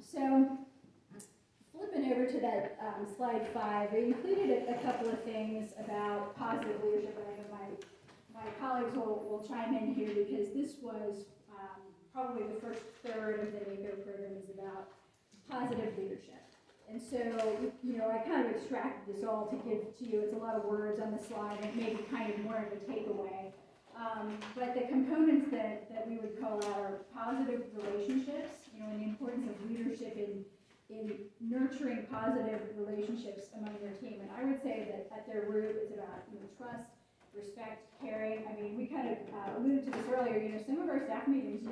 So flipping over to that slide 5, we included a couple of things about positive leadership, and I know my colleagues will chime in here because this was probably the first third of the NACO program is about positive leadership. And so, I kind of extracted this all to give to you. It's a lot of words on the slide, and it may be kind of more of a takeaway. But the components that we would call out are positive relationships, and the importance of leadership in nurturing positive relationships among their team. And I would say that at their root, it's about trust, respect, caring. I mean, we kind of alluded to this earlier. Some of our staff meetings,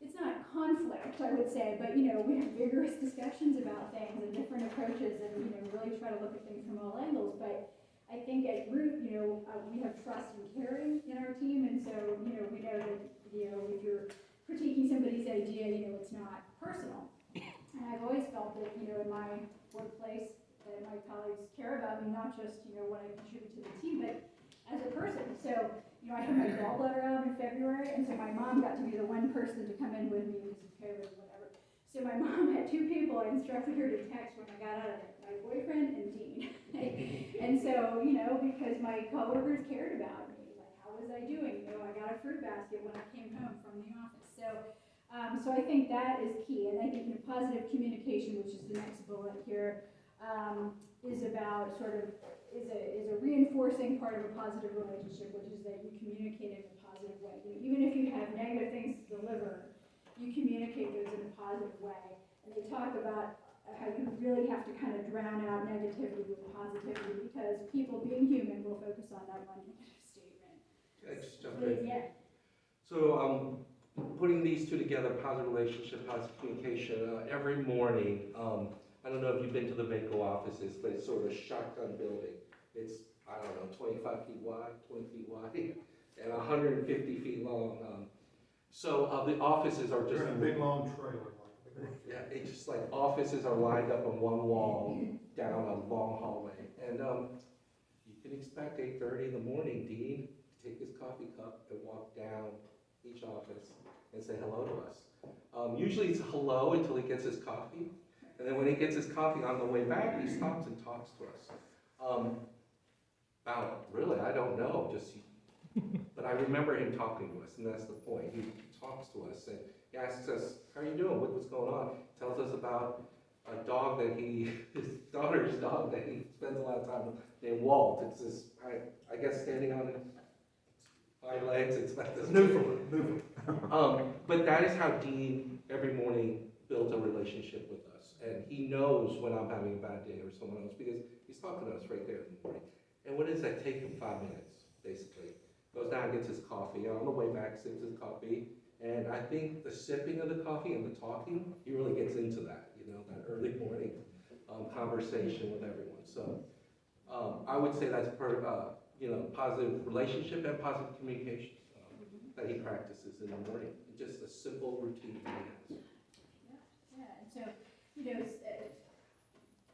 it's not conflict, I would say, but we have vigorous discussions about things and different approaches, and really try to look at things from all angles. But I think at root, we have trust and caring in our team, and so we know that if you're critiquing somebody's idea, it's not personal. And I've always felt that in my workplace that my colleagues care about me, not just what I contribute to the team, but as a person. So I had my gallbladder out in February, and so my mom got to be the one person to come in with me because of COVID or whatever. So my mom had 2 people I instructed her to text when I got out of it, my boyfriend and Dean. And so, because my coworkers cared about me, like how was I doing? I got a fruit basket when I came home from the office. So I think that is key, and I think positive communication, which is the next bullet here, is about is a reinforcing part of a positive relationship, which is that you communicate in a positive way. Even if you have negative things to deliver, you communicate those in a positive way. And they talk about how you really have to kind of drown out negativity with positivity, because people, being human, will focus on that one negative statement. Can I just jump in? Yeah. So putting these two together, positive relationship, positive communication, every morning, I don't know if you've been to the VACO offices, but it's sort of a shotgun building. It's, 25 feet wide, 20 feet wide, and 150 feet long. So the offices are just... They're in a big, long trailer. Yeah, it's just like offices are lined up on one wall down a long hallway. And you can expect 8:30 in the morning, Dean to take his coffee cup and walk down each office and say hello to us. Usually it's hello until he gets his coffee. And then when he gets his coffee on the way back, he stops and talks to us. Really, I don't know, but I remember him talking to us, and that's the point. He talks to us and he asks us, how are you doing? What's going on? Tells us about a dog that his daughter's dog that he spends a lot of time with, named Walt. It's this, I guess, standing on its hind legs. It's about this. Newfoundland. But that is how Dean every morning builds a relationship with us. And he knows when I'm having a bad day or someone else, because he's talking to us right there in the morning. And what does that take him? 5 minutes, basically. Goes down, gets his coffee. On the way back, sips his coffee. And I think the sipping of the coffee and the talking, he really gets into that, that early morning conversation with everyone. So I would say that's positive relationship and positive communication that he practices in the morning. Just a simple routine that he has. Yeah. And so,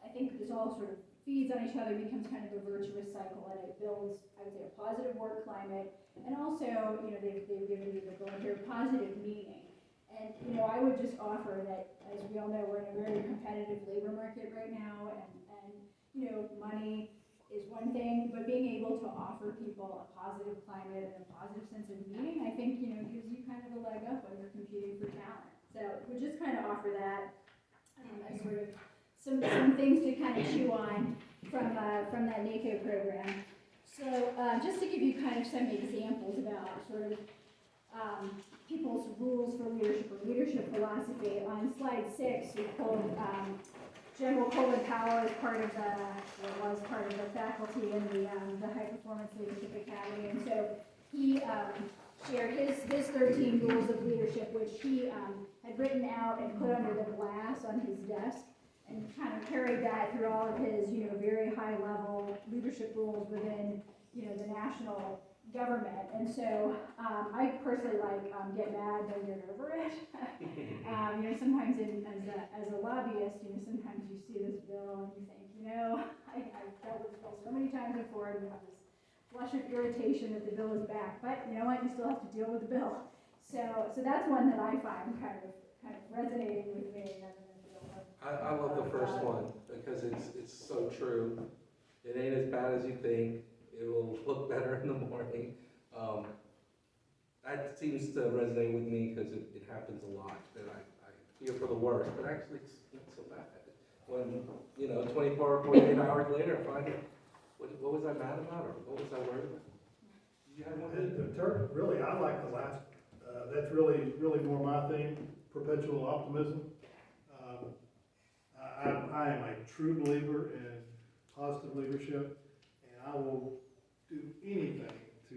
I think this all sort of feeds on each other, becomes kind of a virtuous cycle, and it builds, I would say, a positive work climate. And also, they've given you the bullet here, positive meaning. And, I would just offer that, as we all know, we're in a very competitive labor market right now, and money is one thing, but being able to offer people a positive climate and a positive sense of meaning, I think, gives you kind of a leg up when you're competing for talent. So we'll just kind of offer that as sort of some things to kind of chew on from that NACO program. So just to give you kind of some examples about sort of people's rules for leadership or leadership philosophy, on slide 6 we pulled General Colin Powell as part of the faculty in the High Performance Leadership Academy, and so he shared his 13 rules of leadership, which he had written out and put under the glass on his desk, and kind of carried that through all of his very high level leadership rules within the national government. And so I personally get mad, don't get over it. Sometimes as a lobbyist, sometimes you see this bill and you think, I've dealt with this bill so many times before, and you have this flush of irritation that the bill is back, but you know what, you still have to deal with the bill. So that's one that I find kind of resonating with me, rather than I love the first one, because it's so true. It ain't as bad as you think, it will look better in the morning. That seems to resonate with me, because it happens a lot, that I fear for the worst, but actually it's not so bad. When, 24 or 48 hours later, I find, what was I mad about, or what was I worried about? You have one? Really, I like the last, that's really more my thing, perpetual optimism. I am a true believer in positive leadership, and I will do anything to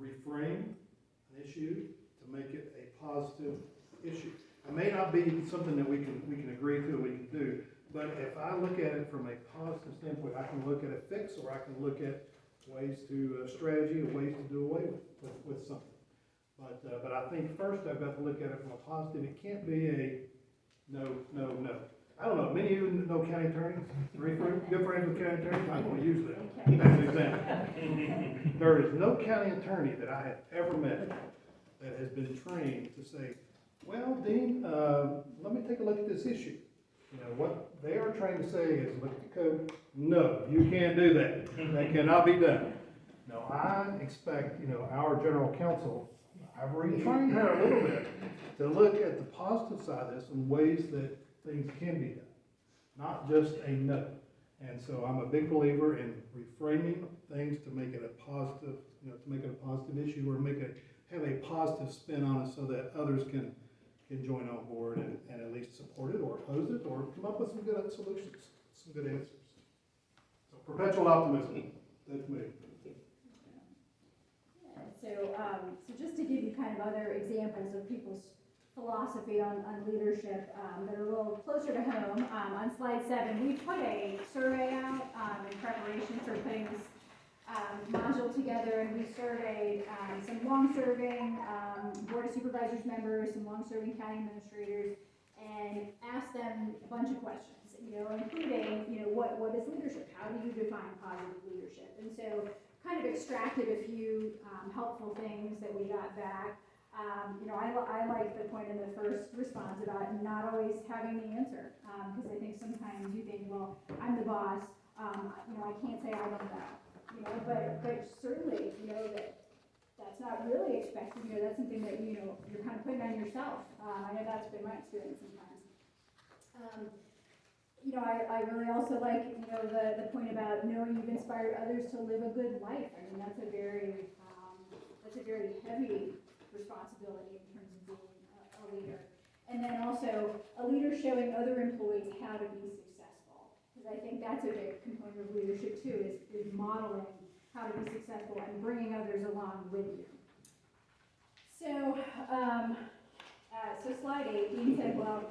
reframe an issue, to make it a positive issue. It may not be something that we can agree to, we can do, but if I look at it from a positive standpoint, I can look at a fix, or I can look at ways to, strategy, or ways to do away with something. But I think first I've got to look at it from a positive. It can't be a no. I don't know, many of you know county attorneys, good friends with county attorneys, I'm gonna use them as an example. There is no county attorney that I have ever met that has been trained to say, well, Dean, let me take a look at this issue. What they are trying to say is, look at the code. No, you can't do that. That cannot be done. No, I expect, our general counsel, I've retrained her a little bit to look at the positive side of this and ways that things can be done, not just a no. And so I'm a big believer in reframing things to make it a positive, to make it a positive issue, or have a positive spin on it so that others can join on board and at least support it, or oppose it, or come up with some good solutions, some good answers. So perpetual optimism, that's me. So just to give you kind of other examples of people's philosophy on leadership that are a little closer to home, on slide 7, we put a survey out in preparation for putting this module together, and we surveyed some long-serving Board of Supervisors members, some long-serving county administrators, and asked them a bunch of questions, including, what is leadership? How do you define positive leadership? And so kind of extracted a few helpful things that we got back. I like the point in the first response about not always having the answer, because I think sometimes you think, well, I'm the boss, I can't say I don't know, but certainly, that's not really expected, that's something that, you're kind of putting on yourself. I know that's been my experience sometimes. I really also like, the point about knowing you've inspired others to live a good life. I mean, that's a very heavy responsibility in terms of being a leader. And then also, a leader showing other employees how to be successful. Because I think that's a big component of leadership too, is modeling how to be successful and bringing others along with you. So, so slide 8, Dean said, well,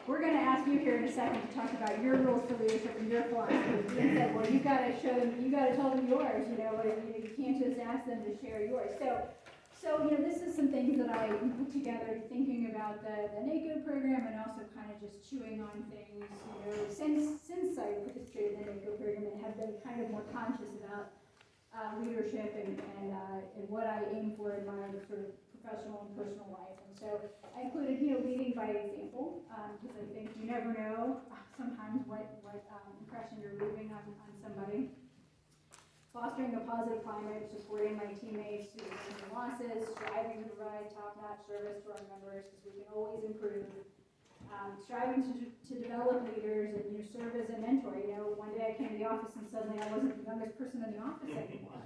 we're going to ask you here in a second to talk about your rules for leadership and your philosophy. Dean said, well, you've got to show them, you've got to tell them yours, you can't just ask them to share yours. So this is some things that I put together thinking about the NACO program, and also kind of just chewing on things, since I participated in the NACO program and have been kind of more conscious about leadership and what I aim for in my sort of professional and personal life. And so I included, leading by example, because I think you never know sometimes what impression you're leaving on somebody. Fostering a positive climate, supporting my teammates through wins and losses, striving to provide top-notch service to our members, because we can always improve. Striving to develop leaders and serve as a mentor. One day I came to the office and suddenly I wasn't the youngest person in the office anymore,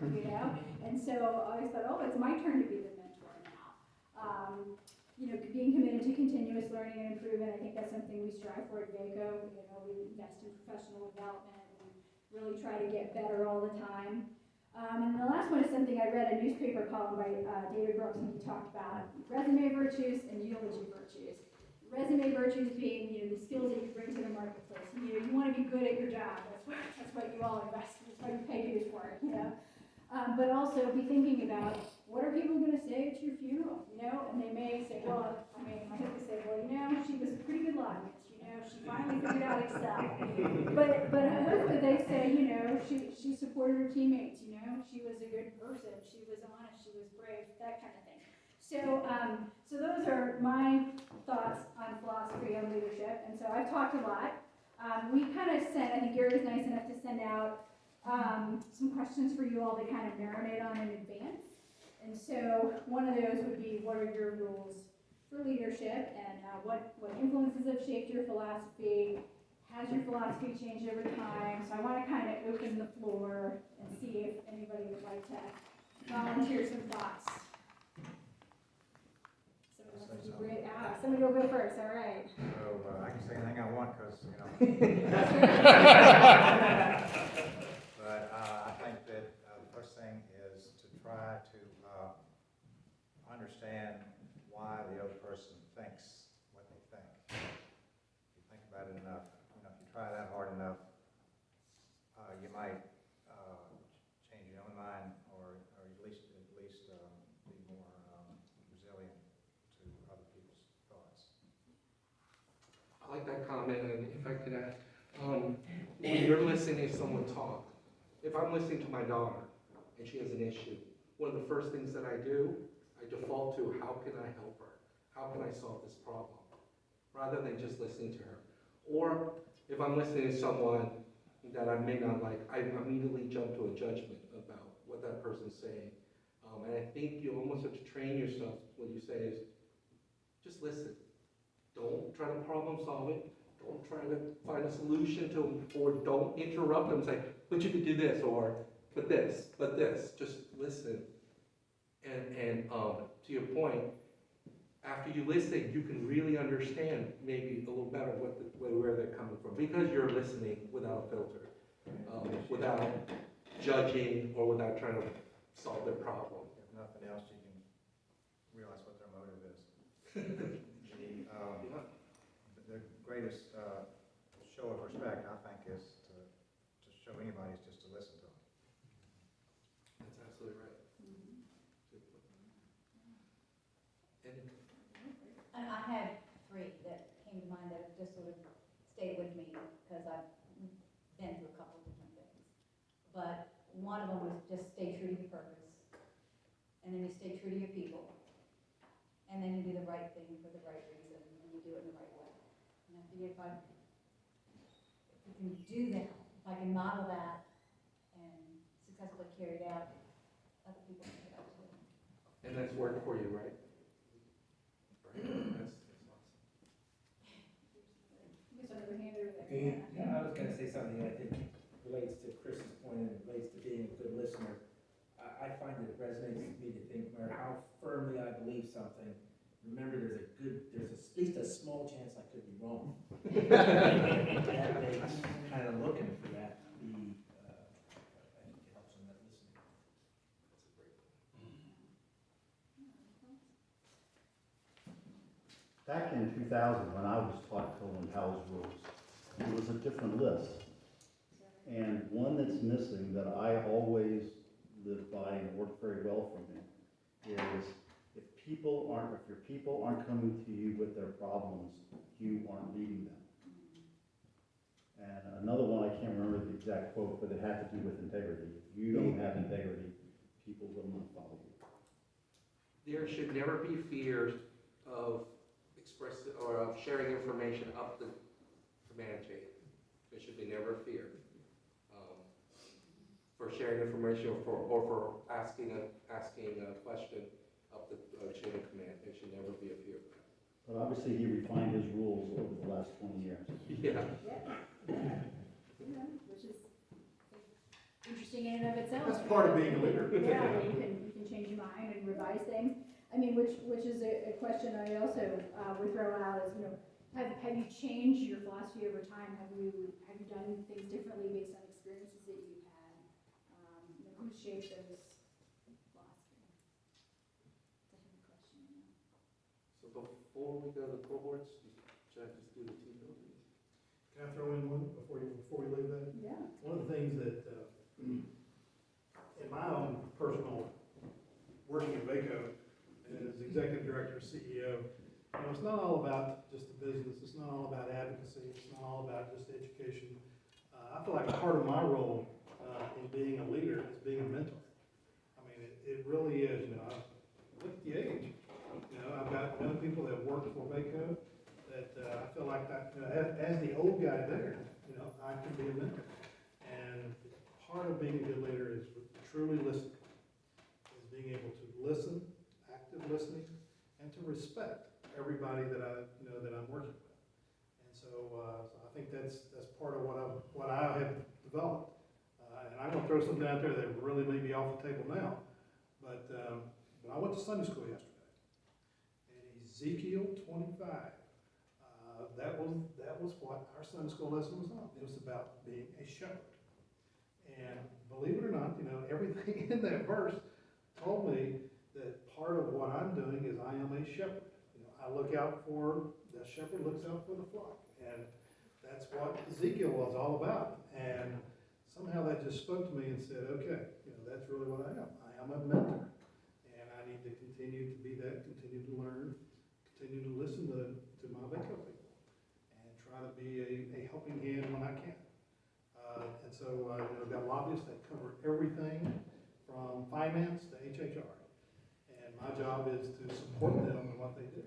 And so I always thought, it's my turn to be the mentor now. Being committed to continuous learning and improvement, I think that's something we strive for at VACO. We invest in professional development and really try to get better all the time. And the last one is something I read, a newspaper column by David Brooks, and he talked about resume virtues and eulogy virtues. Resume virtues being, the skills that you bring to the marketplace. You want to be good at your job. That's what you all invest in. That's why you pay dues for it, But also be thinking about, what are people going to say at your funeral, And they may say, my husband said, she was a pretty good lobbyist, she finally figured out Excel. But hopefully they say, she supported her teammates, she was a good person, she was honest, she was brave, that kind of thing. So those are my thoughts on philosophy on leadership, and so I've talked a lot. We kind of sent, I think Gary was nice enough to send out some questions for you all to kind of marinate on in advance. And so one of those would be, what are your rules for leadership, and what influences have shaped your philosophy? Has your philosophy changed over time? So I want to kind of open the floor and see if anybody would like to volunteer some thoughts. Somebody wants to be great. Somebody will go first, all right. So I can say anything I want because, But I think that the first thing is to try to understand why the other person thinks what they think. If you think about it enough, if you try that hard enough, you might change your own mind, or at least be more resilient to other people's thoughts. I like that comment, and if I could add, when you're listening to someone talk, if I'm listening to my daughter and she has an issue, one of the first things that I do, I default to, how can I help her? How can I solve this problem? Rather than just listening to her. Or if I'm listening to someone that I may not like, I immediately jump to a judgment about what that person's saying. And I think you almost have to train yourself. What you say is, just listen. Don't try to problem solve it. Don't try to find a solution to, or don't interrupt them and say, but you could do this, or but this. Just listen. And to your point, after you listen, you can really understand maybe a little better where they're coming from, because you're listening without a filter, without judging, or without trying to solve their problem. If nothing else, you can realize what their motive is. The greatest show of respect, I think, is to show anybody is just to listen to them. That's absolutely right. And I had three that came to mind that have just sort of stayed with me because I've been through a couple of different things. But one of them was just stay true to your purpose, and then you stay true to your people, and then you do the right thing for the right reason, and you do it in the right way. And I figure if we can do that, if I can model that and successfully carry it out, other people can pick up too. And that's worked for you, right? That's awesome. There's another hand over there. Yeah, I was gonna say something that I think relates to Chris's point and relates to being a good listener. I find that it resonates with me to think, no matter how firmly I believe something, remember there's at least a small chance I could be wrong. That makes kind of looking for that to be, I think it helps in that listening. That's a great point. Back in 2000, when I was taught Colin Powell's rules, it was a different list. And one that's missing that I always lived by and worked very well for me is if your people aren't coming to you with their problems, you aren't leading them. And another one, I can't remember the exact quote, but it had to do with integrity. If you don't have integrity, people will not follow you. There should never be fears of of sharing information up the command chain. There should be never fear for sharing information or for asking a question up the chain of command. There should never be a fear. But obviously, he refined his rules over the last 20 years. Yeah. Which is interesting in and of itself. That's part of being a leader. Yeah, you can change your mind and revise things. I mean, which is a question I also would throw out is, have you changed your philosophy over time? Have you done things differently based on experiences that you've had? Who shaped those philosophy? That's a good question. So before we go to the cohorts, should I just do the team building? Can I throw in one before we leave that? Yeah. One of the things that, in my own personal working at VACO, as executive director, CEO, it's not all about just the business, it's not all about advocacy, it's not all about just education. I feel like part of my role in being a leader is being a mentor. I mean, it really is, look at the age, I've got young people that work for Vaco that, I feel like that, you know, as the old guy there, you know, I can be a mentor. And part of being a good leader is truly listening, is being able to listen, active listening, and to respect everybody that I'm working with. And so I think that's part of what I have developed. And I'm gonna throw something out there that really may be off the table now, but I went to Sunday school yesterday. And Ezekiel 25, that was what our Sunday school lesson was on. It was about being a shepherd. And believe it or not, you know, everything in that verse told me that part of what I'm doing is I am a shepherd. You know, I look out for, the shepherd looks out for the flock. And that's what Ezekiel was all about. And somehow that just spoke to me and said, okay, you know, that's really what I am. I am a mentor. And I need to continue to be that, continue to learn, continue to listen to my Vaco people, and try to be a helping hand when I can. And so, you know, I've got lobbyists that cover everything from finance to HHR. And my job is to support them in what they do.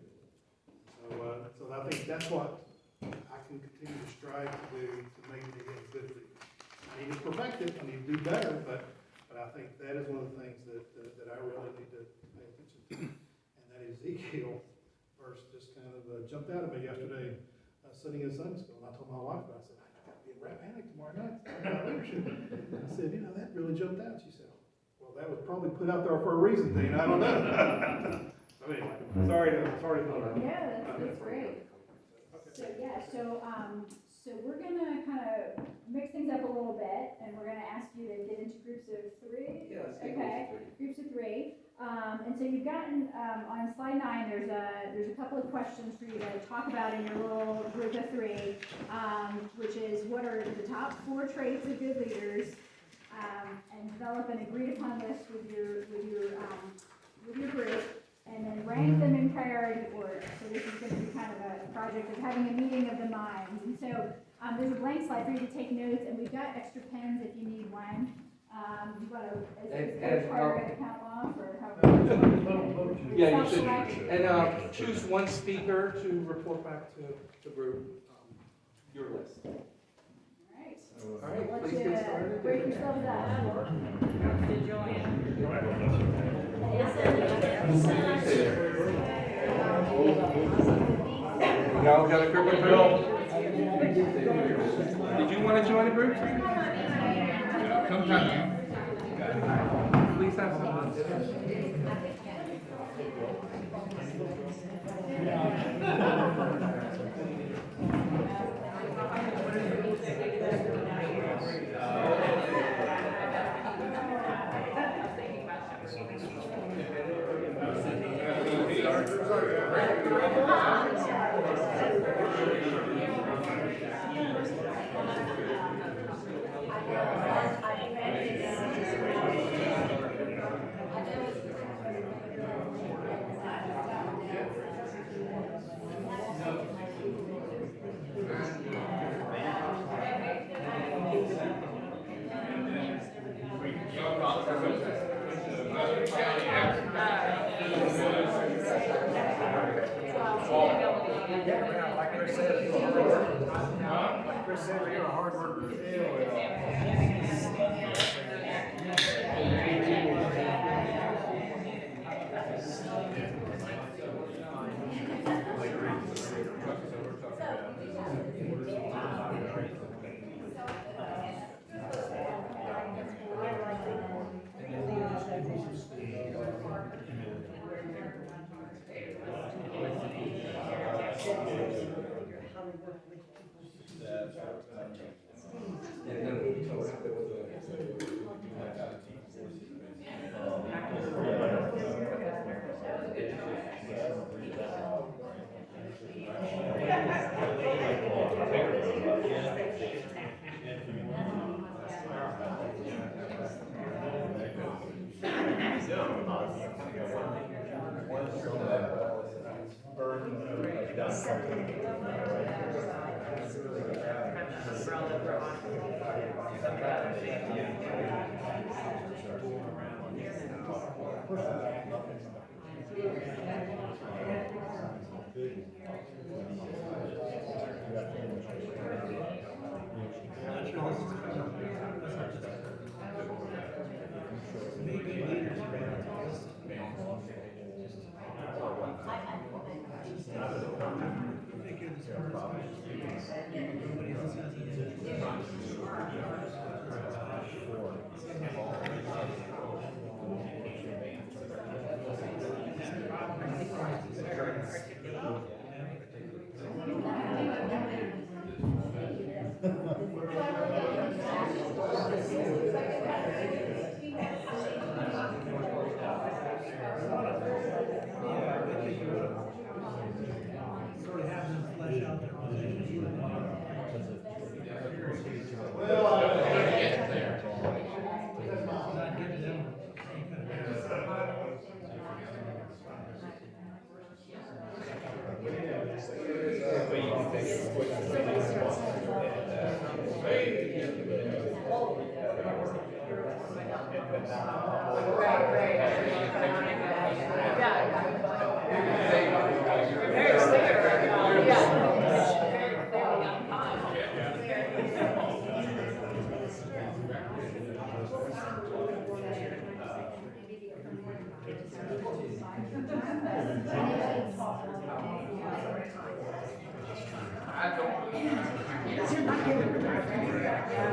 So I think that's what I can continue to strive to do to make me a good leader. I need to perfect it, I need to do better, but I think that is one of the things that I really need to pay attention to. And that Ezekiel verse just kind of jumped out at me yesterday, sitting in Sunday school. And I told my wife, I said, I got to be in Rappahannock tomorrow night about leadership. And I said, you know, that really jumped out. She said, well, that was probably put out there for a reason, Dean, I don't know. So anyway, sorry to. Yeah, that's great. So, yeah, so we're gonna kind of mix things up a little bit, and we're gonna ask you to get into groups of three. Yeah, let's get Okay, groups of three. And so you've gotten, on slide 9, there's a couple of questions for you to talk about in your little group of three, which is what are the top 4 traits of good leaders, and develop an agreed upon list with your group, and then rank them in priority order. So this is going to be kind of a project of having a meeting of the minds. And so there's a blank slide for you to take notes, and we've got extra pens if you need one. You want to, is Coach Carter going to count off, or how? Yeah, you should. Self-select? And choose one speaker to report back to the group, your list. All right. All right, Let's please get started. break yourselves up. Y'all got a group of Bill? Did you want to join a group? Come down. Please have some. Yeah, like Chris said, you're a hard worker.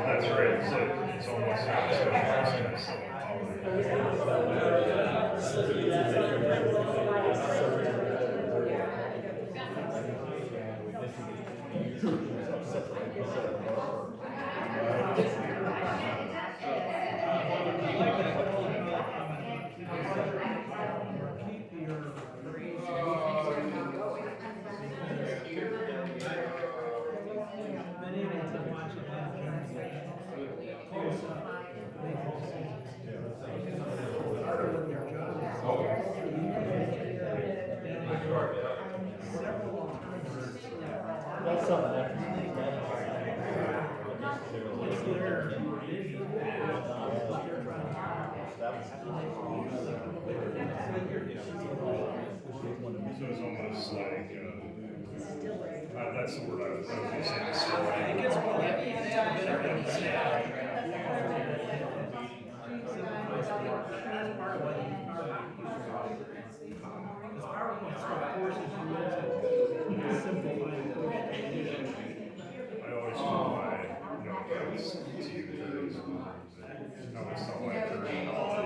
That's right, so it's almost like a special That's something So it's almost like, that's the word I was gonna say, I always feel my notes to you guys, I always felt like they're in all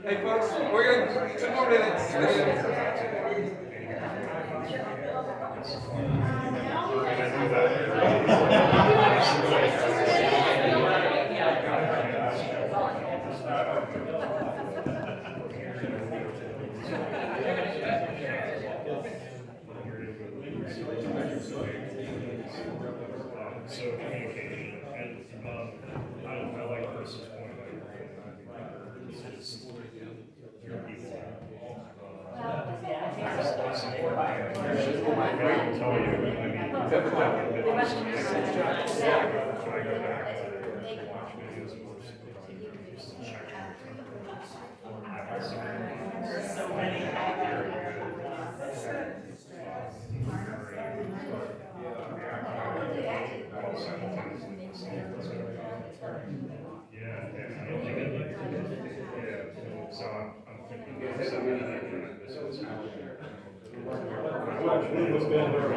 Hey folks, we're gonna, 2 more minutes. will tell you, I mean, Except for John. when I go back and watch videos of those just to check There's so many. Yeah, and I don't think I did. Yeah, so I'm thinking. This was Watch, we've been there.